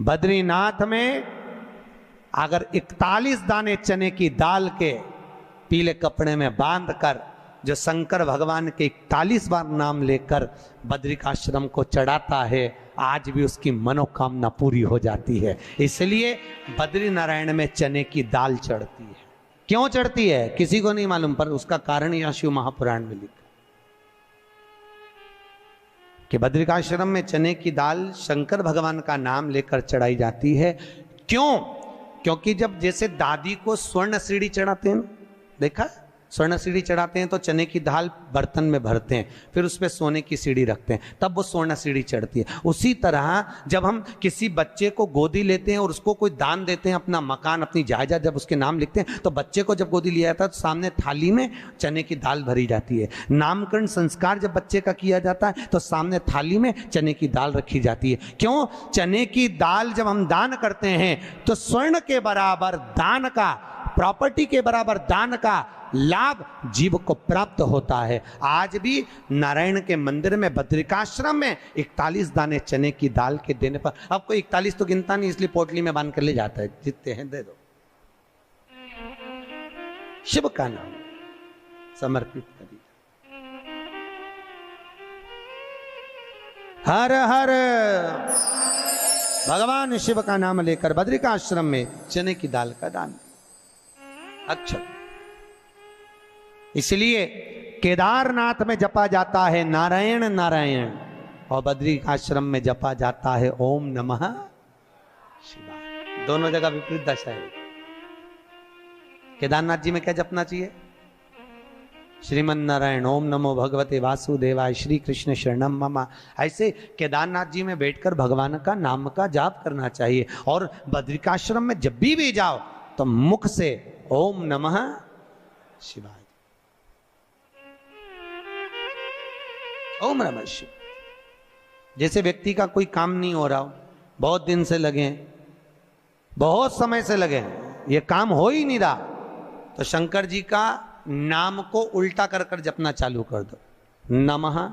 बद्रीनाथ में अगर 41 दाने चने की दाल के पीले कपड़े में बांधकर जो शंकर भगवान के 41 बार नाम लेकर बद्रिकाश्रम को चढ़ाता है, आज भी उसकी मनोकामना पूरी हो जाती है। इसलिए बद्री नारायण में चने की दाल चढ़ती है। क्यों चढ़ती है किसी को नहीं मालूम, पर उसका कारण यह शिव महापुराण में लिखा कि बद्रिकाश्रम में चने की दाल शंकर भगवान का नाम लेकर चढ़ाई जाती है। क्यों? क्योंकि जब जैसे दादी को स्वर्ण सीढ़ी चढ़ाते हैं, देखा स्वर्ण सीढ़ी चढ़ाते हैं तो चने की दाल बर्तन में भरते हैं, फिर उस पर सोने की सीढ़ी रखते हैं, तब वो स्वर्ण सीढ़ी चढ़ती है। उसी तरह जब हम किसी बच्चे को गोदी लेते हैं और उसको कोई दान देते हैं, अपना मकान अपनी जायदाद जब उसके नाम लिखते हैं, तो बच्चे को जब गोदी लिया जाता है तो सामने थाली में चने की दाल भरी जाती है। नामकरण संस्कार जब बच्चे का किया जाता है तो सामने थाली में चने की दाल रखी जाती है। क्यों? चने की दाल जब हम दान करते हैं तो स्वर्ण के बराबर दान का, प्रॉपर्टी के बराबर दान का लाभ जीव को प्राप्त होता है। आज भी नारायण के मंदिर में बद्रिकाश्रम में 41 दाने चने की दाल के देने पर, अब कोई 41 तो गिनता नहीं, इसलिए पोटली में बांध कर ले जाता है, जितने हैं दे दो। शिव का नाम समर्पित करिए। हर हर भगवान शिव का नाम लेकर बद्रिकाश्रम में चने की दाल का दान। अच्छा, इसलिए केदारनाथ में जपा जाता है नारायण नारायण, और बद्रिकाश्रम में जपा जाता है ओम नमः शिवाय। दोनों जगह विपरीत दशा है। केदारनाथ जी में क्या जपना चाहिए? श्रीमन नारायण, ओम नमो भगवते वासुदेवाय, श्री कृष्ण शरणम मम। ऐसे केदारनाथ जी में बैठकर भगवान का नाम का जाप करना चाहिए। और बद्रिकाश्रम में जब भी जाओ तो मुख से ओम नमः शिवाय, ओम नमः शिवाय। जैसे व्यक्ति का कोई काम नहीं हो रहा, बहुत दिन से लगे, बहुत समय से लगे, ये काम हो ही नहीं रहा, तो शंकर जी का नाम को उल्टा कर कर जपना चालू कर दो। नमः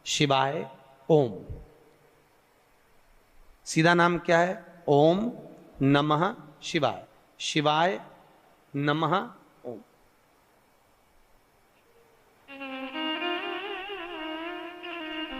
शिवाय ओम। सीधा नाम क्या है? ओम नमः शिवाय, शिवाय नमः ओम।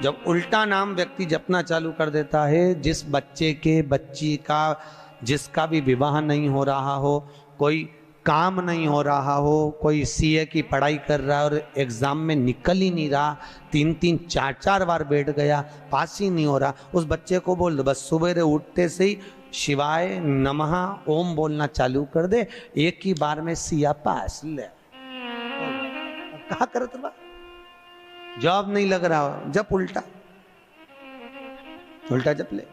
जब उल्टा नाम व्यक्ति जपना चालू कर देता है, जिस बच्चे के, बच्ची का, जिसका भी विवाह नहीं हो रहा हो, कोई काम नहीं हो रहा हो, कोई सीए की पढ़ाई कर रहा है और एग्जाम में निकल ही नहीं रहा, 3-3 4-4 बार बैठ गया, पास ही नहीं हो रहा, उस बच्चे को बोल दो बस सुबह उठते से ही शिवाय नमः ओम बोलना चालू कर दे, एक ही बार में सिया पास ले। कहा करत बा, जॉब नहीं लग रहा, जब उल्टा उल्टा जप ले।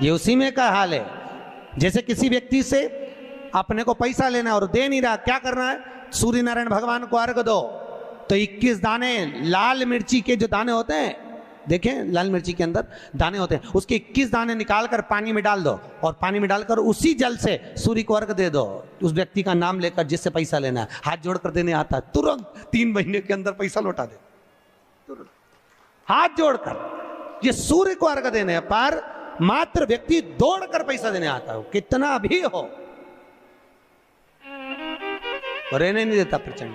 ये उसी में का हाल है। जैसे किसी व्यक्ति से अपने को पैसा लेना और दे नहीं रहा, क्या करना है? सूर्य नारायण भगवान को अर्घ दो। तो 21 दाने लाल मिर्ची के जो दाने होते हैं, देखें लाल मिर्ची के अंदर दाने होते हैं, उसके 21 दाने निकालकर पानी में डाल दो और पानी में डालकर उसी जल से सूर्य को अर्घ दे दो। उस व्यक्ति का नाम लेकर जिससे पैसा लेना है, हाथ जोड़कर देने आता है, तुरंत 3 महीने के अंदर पैसा लौटा दे, तुरंत हाथ जोड़कर। ये सूर्य को अर्घ देने है, पर मात्र व्यक्ति दौड़कर पैसा देने आता है, कितना भी हो, रहने नहीं देता प्रचंड।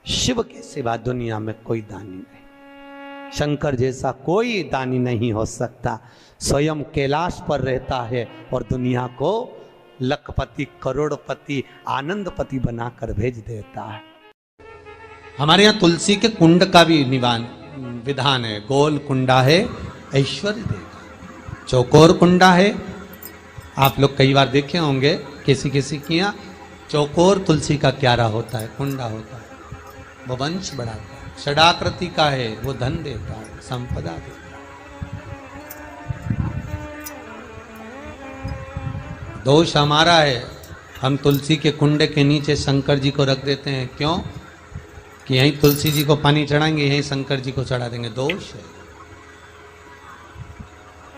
शिव के सिवा दुनिया में कोई दानी नहीं, शंकर जैसा कोई दानी नहीं हो सकता। स्वयं कैलाश पर रहता है और दुनिया को लखपति, करोड़पति, आनंदपति बनाकर भेज देता है। हमारे यहाँ तुलसी के कुंड का भी विधान है। गोल कुंडा है ऐश्वर्य देगा, चौकोर कुंडा है। आप लोग कई बार देखे होंगे किसी किसी के यहाँ चौकोर तुलसी का क्यारा होता है, कुंडा होता है, वो वंश बढ़ाता है। षडाकृति का है, वो धन देता है, संपदा देता है। दोष हमारा है, हम तुलसी के कुंडे के नीचे शंकर जी को रख देते हैं। क्यों? कि यहीं तुलसी जी को पानी चढ़ाएंगे, यहीं शंकर जी को चढ़ा देंगे। दोष है।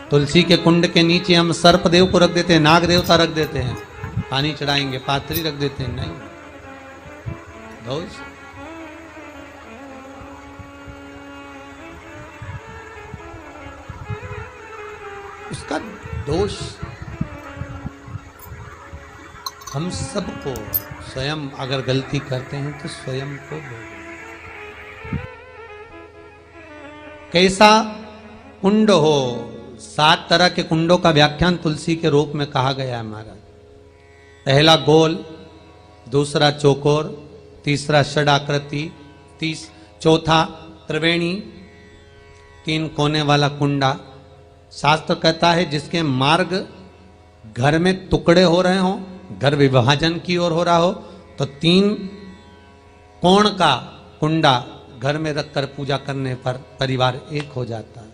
तुलसी के कुंड के नीचे हम सर्पदेव को रख देते हैं, नाग देवता रख देते हैं, पानी चढ़ाएंगे, पात्री रख देते हैं, नहीं, दोष। उसका दोष हम सबको, स्वयं अगर गलती करते हैं तो स्वयं को भोगना। कैसा कुंड हो, 7 तरह के कुंडों का व्याख्यान तुलसी के रूप में कहा गया है महाराज। पहला गोल, दूसरा चौकोर, तीसरा षडाकृति, चौथा त्रिवेणी, 3 कोने वाला कुंडा। शास्त्र कहता है जिसके मार्ग घर में टुकड़े हो रहे हों, घर विभाजन की ओर हो रहा हो, तो 3 कोण का कुंडा घर में रखकर पूजा करने पर परिवार एक हो जाता है।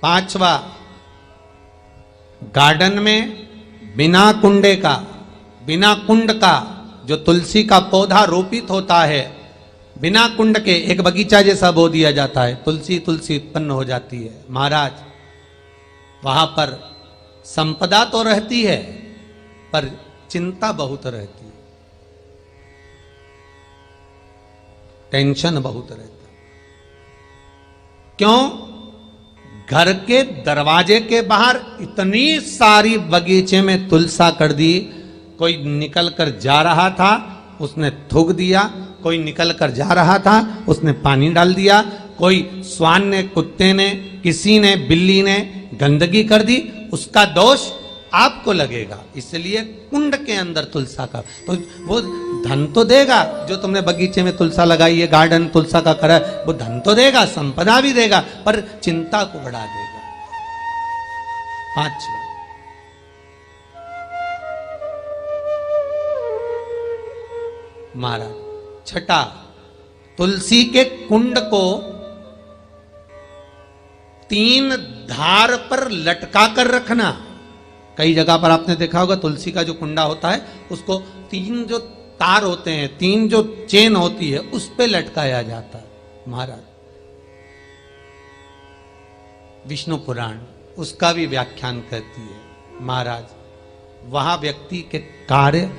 5वां, गार्डन में बिना कुंडे का, बिना कुंड का जो तुलसी का पौधा रोपित होता है, बिना कुंड के एक बगीचा जैसा बो दिया जाता है, तुलसी तुलसी उत्पन्न हो जाती है। महाराज वहां पर संपदा तो रहती है पर चिंता बहुत रहती है, टेंशन बहुत रहता है। क्यों? घर के दरवाजे के बाहर इतनी सारी बगीचे में तुलसा कर दी। कोई निकल कर जा रहा था, उसने थूक दिया, कोई निकल कर जा रहा था, उसने पानी डाल दिया, कोई श्वान ने, कुत्ते ने, किसी ने, बिल्ली ने गंदगी कर दी, उसका दोष आपको लगेगा। इसलिए कुंड के अंदर तुलसा का, तो वो धन तो देगा, जो तुमने बगीचे में तुलसा लगाई है, गार्डन तुलसा का करा, वो धन तो देगा, संपदा भी देगा, पर चिंता को बढ़ा देगा। 5वां, महाराज 6, तुलसी के कुंड को 3 धार पर लटका कर रखना। कई जगह पर आपने देखा होगा तुलसी का जो कुंडा होता है उसको 3 जो तार होते हैं, 3 जो चेन होती है, उस पे लटकाया जाता है। महाराज विष्णु पुराण उसका भी व्याख्यान करती है। महाराज वहां व्यक्ति के कार्य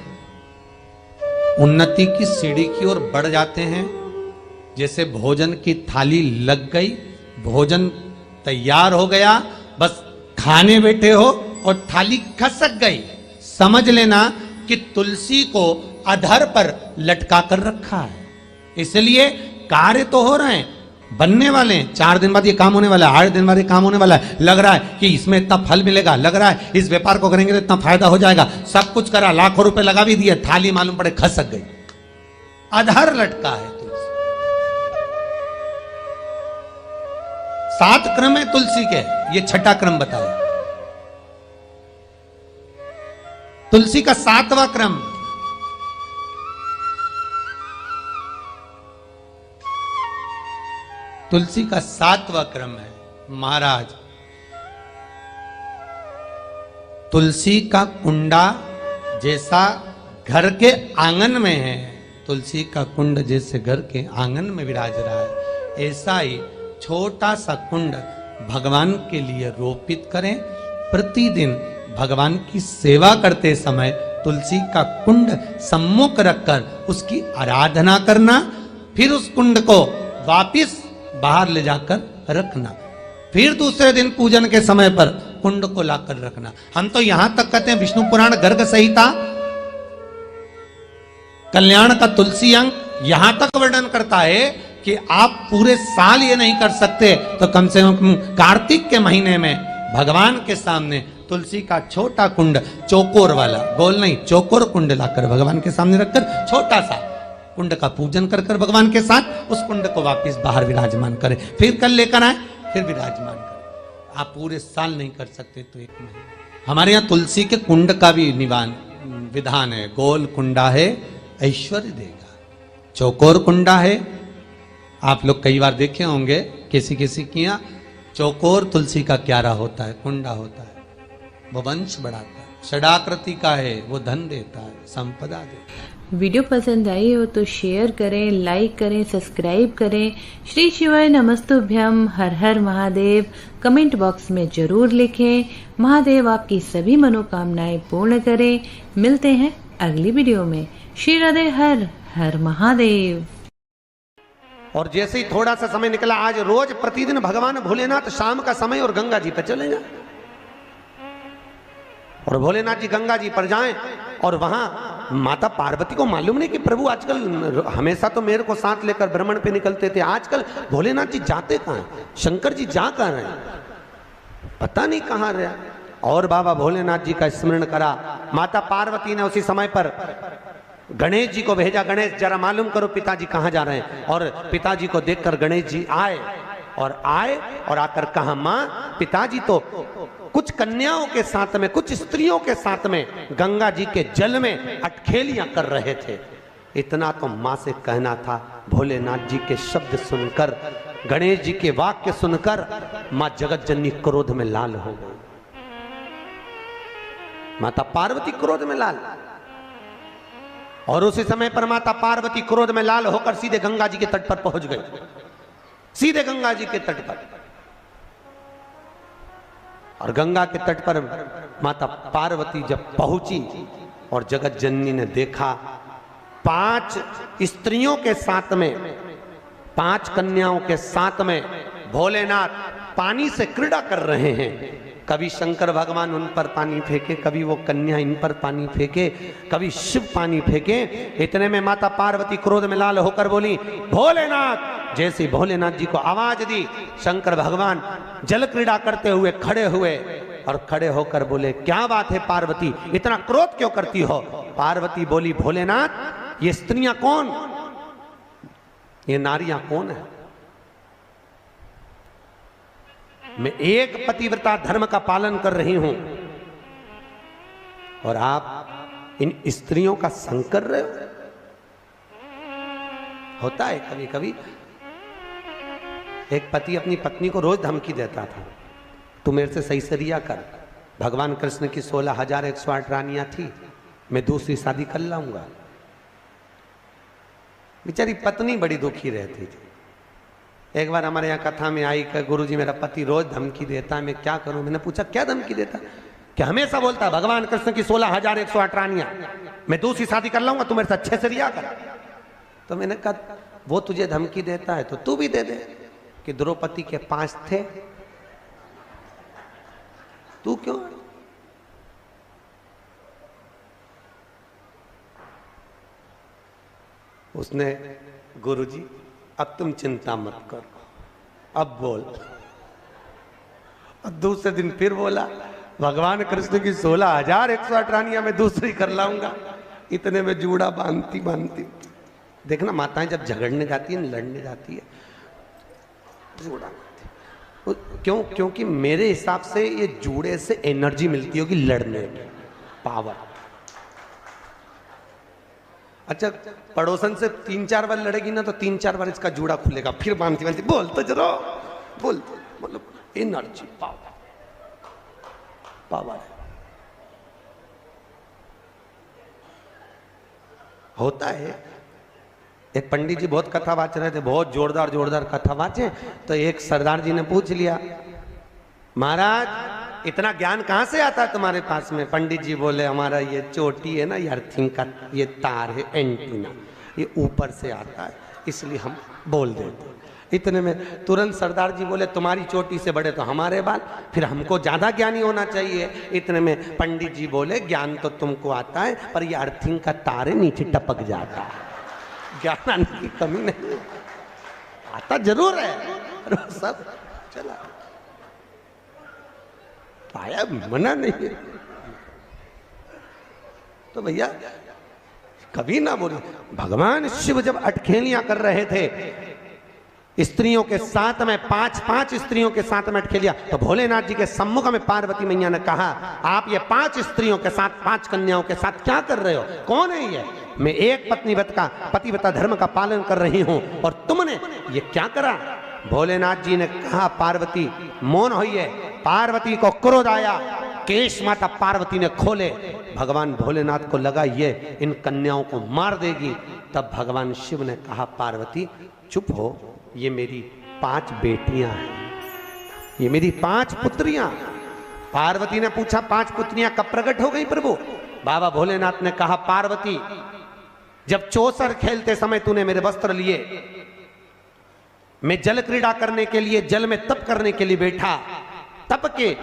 उन्नति की सीढ़ी की ओर बढ़ जाते हैं। जैसे भोजन की थाली लग गई, भोजन तैयार हो गया, बस खाने बैठे हो और थाली खसक गई, समझ लेना कि तुलसी को अधर पर लटका कर रखा है। इसलिए कार्य तो हो रहे हैं, बनने वाले हैं, 4 दिन बाद ये काम होने वाला है, 8 दिन बाद ये काम होने वाला है, लग रहा है कि इसमें इतना फल मिलेगा, लग रहा है इस व्यापार को करेंगे तो इतना फायदा हो जाएगा, सब कुछ करा, लाखों रुपए लगा भी दिए, थाली मालूम पड़े खसक गई, अधर लटका है तुलसी। 7 क्रम है तुलसी के, ये 6ठा क्रम बताया। तुलसी का 7वां क्रम, तुलसी का 7वां क्रम है। महाराज तुलसी का कुंडा जैसा घर के आंगन में है, तुलसी का कुंड जैसे घर के आंगन में विराज रहा है, ऐसा ही छोटा सा कुंड भगवान के लिए रोपित करें। प्रतिदिन भगवान की सेवा करते समय तुलसी का कुंड सम्मुख रखकर उसकी आराधना करना, फिर उस कुंड को वापिस बाहर ले जाकर रखना, फिर दूसरे दिन पूजन के समय पर कुंड को लाकर रखना। हम तो यहां तक कहते हैं विष्णु पुराण गर्ग संहिता कल्याण का तुलसी अंग यहां तक वर्णन करता है कि आप पूरे साल ये नहीं कर सकते तो कम से कम कार्तिक के महीने में भगवान के सामने तुलसी का छोटा कुंड, चौकोर वाला, गोल नहीं, चौकोर कुंड लाकर भगवान के सामने रखकर छोटा सा कुंड का पूजन कर कर भगवान के साथ उस कुंड को वापस बाहर विराजमान करें, फिर कल लेकर आए, फिर विराजमान करें। आप पूरे साल नहीं कर सकते तो 1 महीने। हमारे यहाँ तुलसी के कुंड का भी विधान है। गोल कुंडा है ऐश्वर्य देगा, चौकोर कुंडा है, आप लोग कई बार देखे होंगे किसी किसी के यहाँ चौकोर तुलसी का क्यारा होता है, कुंडा होता है, वो वंश बढ़ाता है। षडाकृति का है, वो धन देता है, संपदा देता है। वीडियो पसंद आई हो तो शेयर करें, लाइक करें, सब्सक्राइब करें। श्री शिवाय नमस्तुभ्यम, हर हर महादेव कमेंट बॉक्स में जरूर लिखें। महादेव आपकी सभी मनोकामनाएं पूर्ण करें। मिलते हैं अगली वीडियो में। श्री राधे, हर हर महादेव। और जैसे ही थोड़ा सा समय निकला, आज रोज प्रतिदिन भगवान भोलेनाथ शाम का समय और गंगा जी पे चले जाए, और भोलेनाथ जी गंगा जी पर जाएं, और वहां माता पार्वती को मालूम नहीं कि प्रभु आजकल, हमेशा तो मेरे को साथ लेकर भ्रमण पे निकलते थे, आजकल भोलेनाथ जी जाते कहां हैं, शंकर जी जा कहां रहे हैं, पता नहीं कहां रहे। और बाबा भोलेनाथ जी का स्मरण करा। माता पार्वती ने उसी समय पर गणेश जी को भेजा, गणेश जरा मालूम करो पिताजी कहां जा रहे हैं। और पिताजी को देखकर गणेश जी आए और आकर कहा, मां पिताजी तो कुछ कन्याओं के साथ में, कुछ स्त्रियों के साथ में गंगा जी के जल में अटखेलियां कर रहे थे। इतना तो मां से कहना था। भोलेनाथ जी के शब्द सुनकर, गणेश जी के वाक्य सुनकर मां जगत जननी क्रोध में लाल हो गई। माता पार्वती क्रोध में लाल, और उसी समय पर माता पार्वती क्रोध में लाल होकर सीधे गंगा जी के तट पर पहुंच गई, सीधे गंगा जी के तट पर। और गंगा के तट पर माता पार्वती जब पहुंची और जगत जननी ने देखा 5 स्त्रियों के साथ में, 5 कन्याओं के साथ में भोलेनाथ पानी से क्रीड़ा कर रहे हैं। कभी शंकर भगवान उन पर पानी फेंके, कभी वो कन्या इन पर पानी फेंके, कभी शिव पानी फेंके। इतने में माता पार्वती क्रोध में लाल होकर बोली, भोलेनाथ। जैसे भोलेनाथ जी को आवाज दी, शंकर भगवान जल क्रीड़ा करते हुए खड़े हुए और खड़े होकर बोले, क्या बात है पार्वती, इतना क्रोध क्यों करती हो? पार्वती बोली, भोलेनाथ ये स्त्रियां कौन, ये नारियां कौन है? मैं एक पतिव्रता धर्म का पालन कर रही हूं और आप इन स्त्रियों का संग कर रहे हो। होता है कभी कभी, एक पति अपनी पत्नी को रोज धमकी देता था, तू मेरे से सही से रिया कर। भगवान कृष्ण की 16,108 रानियां थी, मैं दूसरी शादी कर लाऊंगा। बेचारी पत्नी बड़ी दुखी रहती थी। एक बार हमारे यहाँ कथा में आई कि गुरुजी मेरा पति रोज धमकी देता है, मैं क्या करूं? मैंने पूछा क्या धमकी देता? कि हमेशा बोलता है भगवान कृष्ण की 16,108 रानियां, मैं दूसरी शादी कर लाऊंगा, तू मेरे से अच्छे से रिया कर। तो मैंने कहा वो तुझे धमकी देता है तो तू भी दे दे, कि द्रौपदी के 5 थे, तू क्यों? उसने, गुरुजी अब तुम चिंता मत करो, अब बोल। और दूसरे दिन फिर बोला, भगवान कृष्ण की 16,108 रानियां मैं दूसरी कर लाऊंगा। इतने में जूड़ा बांधती बांधती, देखना माताएं जब झगड़ने जाती है, लड़ने जाती है, जूड़ा बांधती। क्यों? क्योंकि मेरे हिसाब से ये जूड़े से एनर्जी मिलती होगी लड़ने में, पावर। अच्छा, पड़ोसन से 3-4 बार लड़ेगी ना तो 3-4 बार इसका जूड़ा खुलेगा, फिर बांधती बांधती बोल तो जरा, बोल मतलब एनर्जी, पावर, पावर होता है। एक पंडित जी बहुत कथा वाच रहे थे, बहुत जोरदार जोरदार कथा वाचे। तो एक सरदार जी ने पूछ लिया, महाराज इतना ज्ञान कहाँ से आता है तुम्हारे पास में? पंडित जी बोले, हमारा ये चोटी है ना, ये अर्थिंग का ये तार है, एंटीना, ये ऊपर से आता है, इसलिए हम बोल देते। इतने में तुरंत सरदार जी बोले, तुम्हारी चोटी से बड़े तो हमारे बाल, फिर हमको ज्यादा ज्ञानी होना चाहिए। इतने में पंडित जी बोले, ज्ञान तो तुमको आता है, पर ये अर्थिंग का तार है, नीचे टपक जाता है, ज्ञान आने की कमी नहीं, आता जरूर है, सब चला आया, मना नहीं है। तो भैया कभी ना बोले। भगवान शिव जब अटखेलियां कर रहे थे स्त्रियों के साथ में, 5 स्त्रियों के साथ में अटखेलियां, तो भोलेनाथ जी के सम्मुख में पार्वती मैया ने कहा, आप ये 5 स्त्रियों के साथ, 5 कन्याओं के साथ क्या कर रहे हो? कौन है ये? मैं एक पतिव्रता धर्म का पालन कर रही हूं और तुमने ये क्या करा? भोलेनाथ जी ने कहा, पार्वती मौन होइए। पार्वती को क्रोध आया, केश माता पार्वती ने खोले। भगवान भोलेनाथ को लगा ये इन कन्याओं को मार देगी। तब भगवान शिव ने कहा, पार्वती चुप हो, ये मेरी 5 बेटियां हैं, ये मेरी 5 पुत्रियां। पार्वती ने पूछा, 5 पुत्रियां कब प्रकट हो गई प्रभु? बाबा भोलेनाथ ने कहा, पार्वती जब चौसर खेलते समय तूने मेरे वस्त्र लिए मैं जल क्रीड़ा करने के लिए, जल में तप करने के लिए बैठा। तप के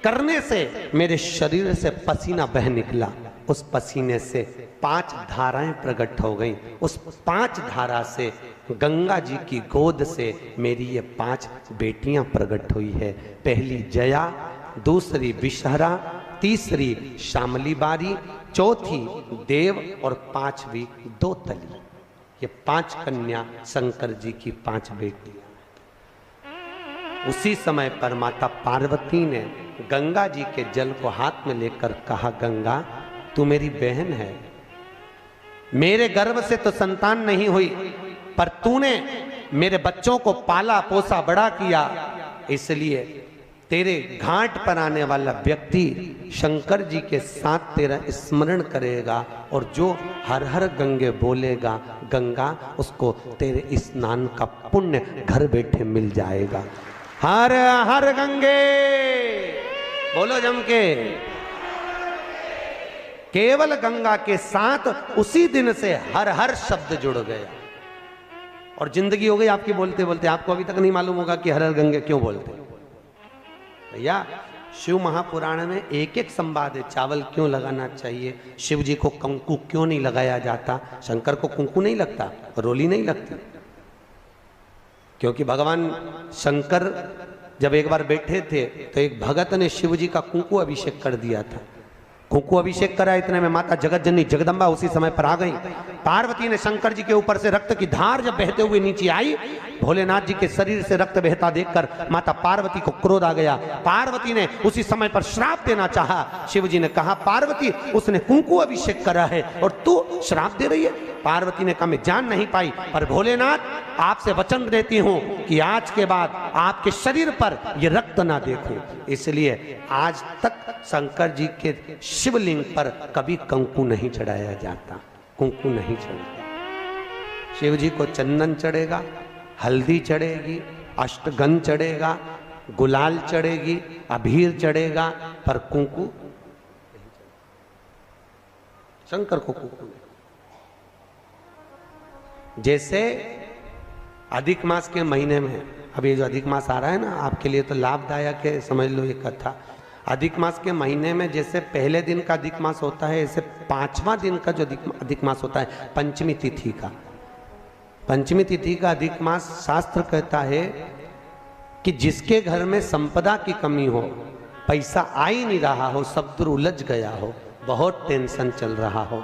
करने से मेरे शरीर से पसीना बह निकला। उस पसीने से 5 धाराएं प्रकट हो गईं। उस 5 धारा से गंगा जी की गोद से मेरी ये 5 बेटियां प्रकट हुई है। पहली जया, दूसरी विषहरा, तीसरी श्यामली बारी, चौथी देव और 5वीं दोतली। ये 5 कन्या शंकर जी की 5 बेटियां। उसी समय पर माता पार्वती ने गंगा जी के जल को हाथ में लेकर कहा, गंगा तू मेरी बहन है, मेरे गर्भ से तो संतान नहीं हुई, पर तूने मेरे बच्चों को पाला पोसा बड़ा किया, इसलिए तेरे घाट पर आने वाला व्यक्ति शंकर जी के साथ तेरा स्मरण करेगा और जो हर हर गंगे बोलेगा, गंगा उसको तेरे स्नान का पुण्य घर बैठे मिल जाएगा। हर हर गंगे बोलो जम के। केवल गंगा के साथ उसी दिन से हर हर शब्द जुड़ गया और जिंदगी हो गई आपकी बोलते बोलते। आपको अभी तक नहीं मालूम होगा कि हर हर गंगे क्यों बोलते। भैया शिव महापुराण में एक एक संवाद है। चावल क्यों लगाना चाहिए, शिव जी को कंकु क्यों नहीं लगाया जाता, शंकर को कुंकू नहीं लगता, रोली नहीं लगती, क्योंकि भगवान शंकर जब एक बार बैठे थे तो एक भगत ने शिव जी का कुंकू अभिषेक कर दिया था। कुंकू अभिषेक करा, इतने में माता जगतजननी जगदम्बा उसी समय पर आ गई। पार्वती ने शंकर जी के ऊपर से रक्त की धार जब बहते हुए नीचे आई, भोलेनाथ जी के शरीर से रक्त बहता देखकर माता पार्वती को क्रोध आ गया। पार्वती ने उसी समय पर श्राप देना चाहा। शिव जी ने कहा, पार्वती उसने कुंकू अभिषेक करा है और तू श्राप दे रही है। पार्वती ने कहा, मैं जान नहीं पाई, पर भोलेनाथ आपसे वचन देती हूं कि आज के बाद आपके शरीर पर यह रक्त ना देखूं। इसलिए आज तक शंकर जी के शिवलिंग पर कभी कंकु नहीं चढ़ाया जाता, कुंकू नहीं चढ़ाता। शिव जी को चंदन चढ़ेगा, हल्दी चढ़ेगी, अष्टगंध चढ़ेगा, गुलाल चढ़ेगी, अबीर चढ़ेगा, पर कुंकू शंकर को कुंकू नहीं। जैसे अधिक मास के महीने में, अब ये जो अधिक मास आ रहा है ना, आपके लिए तो लाभदायक है, समझ लो ये कथा। अधिक मास के महीने में जैसे पहले दिन का अधिक मास होता है, ऐसे 5वां दिन का जो अधिक मास होता है, पंचमी तिथि का, पंचमी तिथि का अधिक मास, शास्त्र कहता है कि जिसके घर में संपदा की कमी हो, पैसा आ ही नहीं रहा हो, सब दूर उलझ गया हो, बहुत टेंशन चल रहा हो,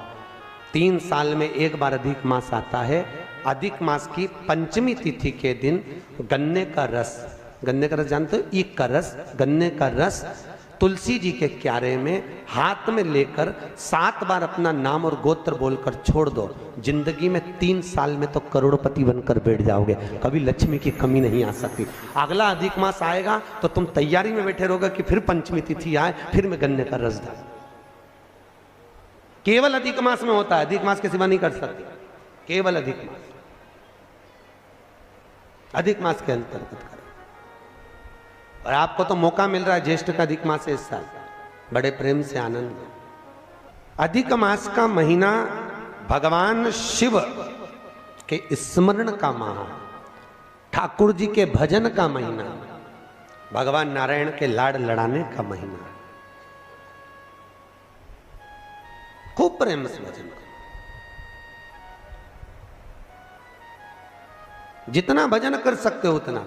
3 साल में एक बार अधिक मास आता है। अधिक मास की पंचमी तिथि के दिन गन्ने का रस, गन्ने का रस जानते हो, ईख का रस, गन्ने का रस तुलसी जी के क्यारे में हाथ में लेकर 7 बार अपना नाम और गोत्र बोलकर छोड़ दो। जिंदगी में 3 साल में तो करोड़पति बनकर बैठ जाओगे, कभी लक्ष्मी की कमी नहीं आ सकती। अगला अधिक मास आएगा तो तुम तैयारी में बैठे रहोगे कि फिर पंचमी तिथि आए, फिर मैं गन्ने का रस डाल। केवल अधिक मास में होता है, अधिक मास के सिवा नहीं कर सकते, केवल अधिक मास, अधिक मास के अंतर्गत करें। और आपको तो मौका मिल रहा है, ज्येष्ठ का अधिक मास है इस साल, बड़े प्रेम से आनंद में। अधिक मास का महीना भगवान शिव के स्मरण का माह, ठाकुर जी के भजन का महीना, भगवान नारायण के लाड़ लड़ाने का महीना। खूब प्रेम से भजन करो, जितना भजन कर सकते हो उतना,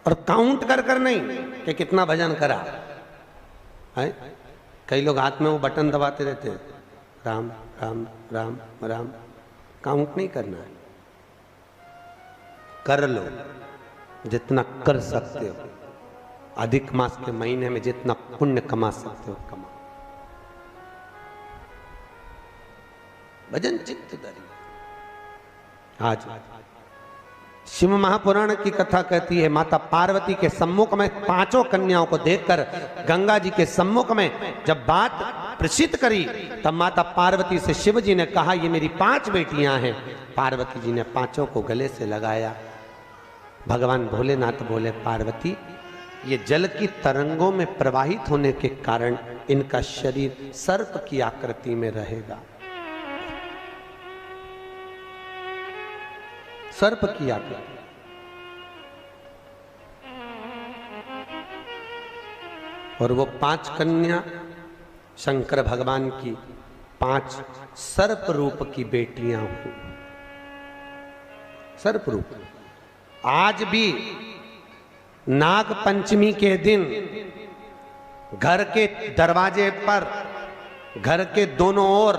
और काउंट कर कर नहीं कि कितना भजन करा है। कई लोग हाथ में वो बटन दबाते रहते हैं, राम राम राम राम, काउंट नहीं करना है, कर लो जितना कर सकते हो। अधिक मास के महीने में जितना पुण्य कमा सकते हो कमा। भजन चित्त धरी। आज शिव महापुराण की कथा कहती है, माता पार्वती के सम्मुख में 5 कन्याओं को देखकर गंगा जी के सम्मुख में जब बात प्रसिद्ध करी, तब माता पार्वती से शिव जी ने कहा, ये मेरी 5 बेटियां हैं। पार्वती जी ने 5 को गले से लगाया। भगवान भोलेनाथ बोले, पार्वती ये जल की तरंगों में प्रवाहित होने के कारण इनका शरीर सर्प की आकृति में रहेगा। सर्प की आकृति। और वो 5 कन्या शंकर भगवान की 5 सर्प रूप की बेटियां हुई। सर्प रूप। आज भी नाग पंचमी के दिन घर के दरवाजे पर, घर के दोनों ओर,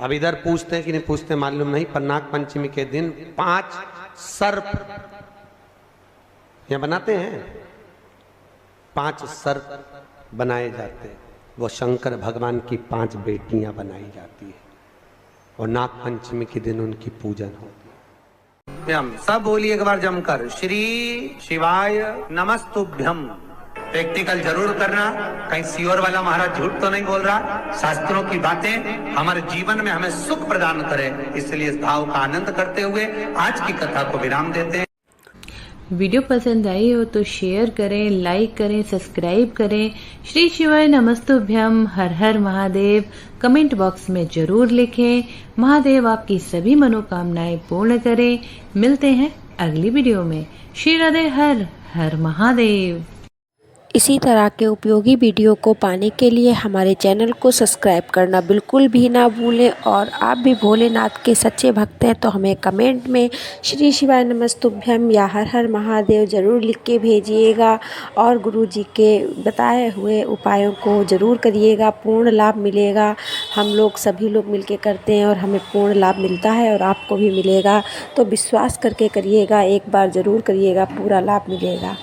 अब इधर पूछते हैं कि नहीं पूछते मालूम नहीं, पर नाग पंचमी के दिन 5 सर्प यहां बनाते हैं। 5 सर्प बनाए जाते हैं। वो शंकर भगवान की 5 बेटियां बनाई जाती है और नाग पंचमी के दिन उनकी पूजन होती है। हम सब बोलिए एक बार जमकर, श्री शिवाय नमस्तुभ्यम। प्रैक्टिकल जरूर करना, कहीं सियोर वाला महाराज झूठ तो नहीं बोल रहा। शास्त्रों की बातें हमारे जीवन में हमें सुख प्रदान करे, इसलिए इस भाव का आनंद करते हुए आज की कथा को विराम देते हैं। वीडियो पसंद आई हो तो शेयर करें, लाइक करें, सब्सक्राइब करें। श्री शिवाय नमस्तुभ्यम। हर हर महादेव कमेंट बॉक्स में जरूर लिखें। महादेव आपकी सभी मनोकामनाएं पूर्ण करें। मिलते हैं अगली वीडियो में। श्री राधे। हर हर महादेव। इसी तरह के उपयोगी वीडियो को पाने के लिए हमारे चैनल को सब्सक्राइब करना बिल्कुल भी ना भूलें। और आप भी भोलेनाथ के सच्चे भक्त हैं तो हमें कमेंट में श्री शिवाय नमस्तुभ्यम या हर हर महादेव ज़रूर लिख के भेजिएगा। और गुरु जी के बताए हुए उपायों को ज़रूर करिएगा, पूर्ण लाभ मिलेगा। हम लोग सभी लोग मिलके करते हैं और हमें पूर्ण लाभ मिलता है और आपको भी मिलेगा। तो विश्वास करके करिएगा, एक बार ज़रूर करिएगा, पूरा लाभ मिलेगा।